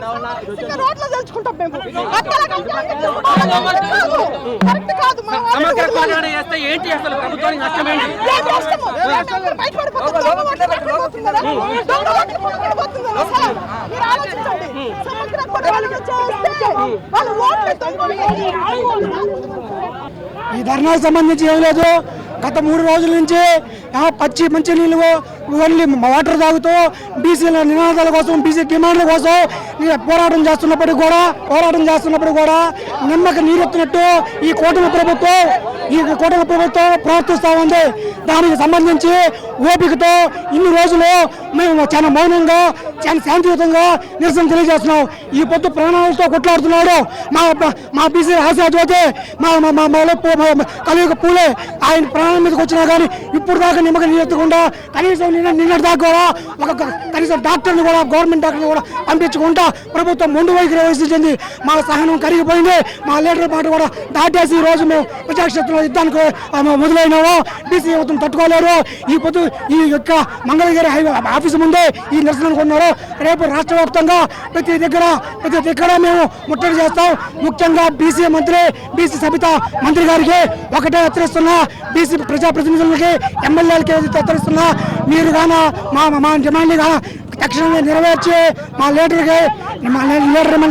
రోడ్లో తెలుసుకుంటాం మేము. కరెక్ట్ కాదు. ఏంటి అసలు ప్రభుత్వానికి నష్టమేంటి? ఈ ధర్నాకు సంబంధించి ఏం లేదు. గత 3 రోజుల నుంచి పచ్చి మంచి నీళ్ళు ఓన్లీ వాటర్ తాగుతూ బీసీల నినాదాల కోసం, బీసీ డిమాండ్ల కోసం పోరాటం చేస్తున్నప్పటికీ కూడా నిమ్మకి నీరెత్తినట్టు ఈ కూటమి ప్రభుత్వం ప్రవర్తిస్తూ ఉంది. దానికి సంబంధించి ఓపికతో ఇన్ని రోజులు మేము చాలా మౌనంగా, చాలా శాంతియుతంగా నిరసన తెలియజేస్తున్నాం. ఈ పొద్దు ప్రాణాలతో కొట్లాడుతున్నాడు మా బీసీ ఆశాజ్యోతి, మా కలియుగ పూలే. ఆయన ప్రాణం మీదకి వచ్చినా కానీ ఇప్పుడు దాకా నిమ్మక నీరెత్తకుండా కనీసం నిన్నటి దాకా కూడా కనీసం డాక్టర్ని కూడా, గవర్నమెంట్ డాక్టర్ని కూడా పంపించకుండా ప్రభుత్వం మొండు వైఖరి వహించింది. మా సహనం కరిగిపోయింది. మా లీడర్ పాటు కూడా దాటేసి ఈ రోజు మేము ప్రజాక్షేత్రంలో యుద్ధానికి మొదలైనాము. బీసీ యువతను తట్టుకోలేరు. ఈ పొద్దు ఈ యొక్క మంగళగిరి హైవే ఆఫీసు ముందే ఈ నిరసనకు ఉన్నారు. రేపు రాష్ట్ర వ్యాప్తంగా ప్రతి దగ్గర మేము ముట్టడి చేస్తాం. ముఖ్యంగా బీసీ మంత్రి, బీసీ సబితా మంత్రి గారికి ఒకటే హెచ్చరిస్తున్నా, బీసీ ప్రజాప్రతినిధులకి, ఎమ్మెల్యేలకి హెచ్చరిస్తున్నా, మీరు గాన మా డిమాండ్ని గాన తక్షణమే నెరవేర్చి మా లీడర్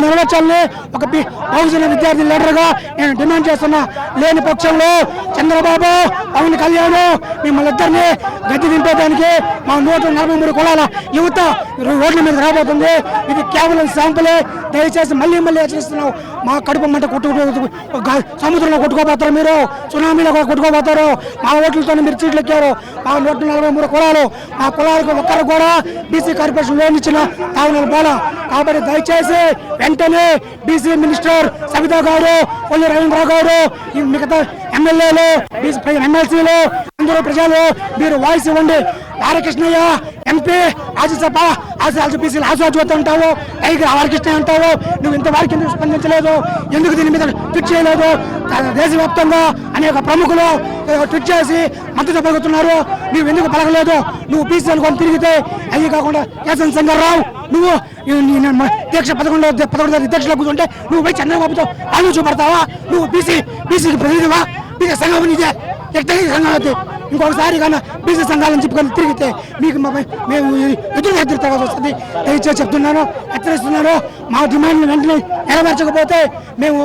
నెరవేర్చాలని ఒక బహుజన విద్యార్థి లీడర్గా నేను డిమాండ్ చేస్తున్నా. లేని పక్షంలో చంద్రబాబు, పవన్ కళ్యాణ్ మిమ్మల్ని ఇద్దరిని గద్దె దింపేదానికి మా 143 కులాల యువత రోడ్ల మీద రాబోతుంది. ఇది కేవలం శాంపులే. దయచేసి మళ్ళీ హెచ్చరిస్తున్నాం. మా కడుపు మంట సముద్రంలో కొట్టుకోబోతారు, మీరు సునామీలో కొట్టుకోబోతారు. మా ఓట్లతో మీరు సీట్లు ఎక్కారు. మా 143 కులాలు, మా కులాలకు ఒక్కరు కూడా బీసీ కార్పొరేషన్ లోన్ ఇచ్చిన తాగున పోలా. కాబట్టి దయచేసి వెంటనే బీసీ మినిస్టర్ సబితా గారు, కొల్లి రవీంద్ర గారు, మిగతా ఎమ్మెల్యేలు, ఎమ్మెల్సీలు అందరూ ప్రజలు మీరు వాయిస్ ఇవ్వండి. బాలకృష్ణయ్య ఎంపీ, రాజ్యసభ బీసీలు ఆశాజ్యోతి అంటావు, టైగర్ బాలకృష్ణ అంటావు. నువ్వు ఇంతవరకు ఎందుకు స్పందించలేదు? ఎందుకు దీని మీద ట్వీట్ చేయలేదు? దేశవ్యాప్తంగా అనేక ప్రముఖులు ట్వీట్ చేసి మద్దతు పలుకుతున్నారు. నువ్వు ఎందుకు పలకలేదు? నువ్వు బీసీ అనుకొని తిరిగితే అవి కాకుండా కేశవ శంకర్రావు, నువ్వు దీక్ష 11 దీక్షలో కూర్చుంటే నువ్వు పోయి చంద్రబాబుతో ఆలు చూపడతావా? నువ్వు బీసీకి ప్రతినిధివా? బీసీ సంఘం ఇదే సంఘం అవుతుంది. ఇంకొకసారి కన్నా బీసీ సంఘాలను చెప్పుకొని తిరిగితే మీకు మేము ఎదురుతాల్సి వస్తుంది. దయచేసి చెప్తున్నాను, హెచ్చరిస్తున్నాను. మా డిమాండ్ని వెంటనే నెరవేర్చకపోతే మేము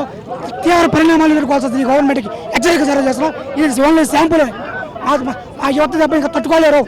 తీవ్ర పరిణామాలు ఎదుర్కోవాల్సి వస్తుంది. గవర్నమెంట్కి హెచ్చరిక జారీ చేస్తున్నాం. ఇది ఓన్లీ శాంపుల్. ఆ యువత దెబ్బ ఇంకా తట్టుకోలేరు.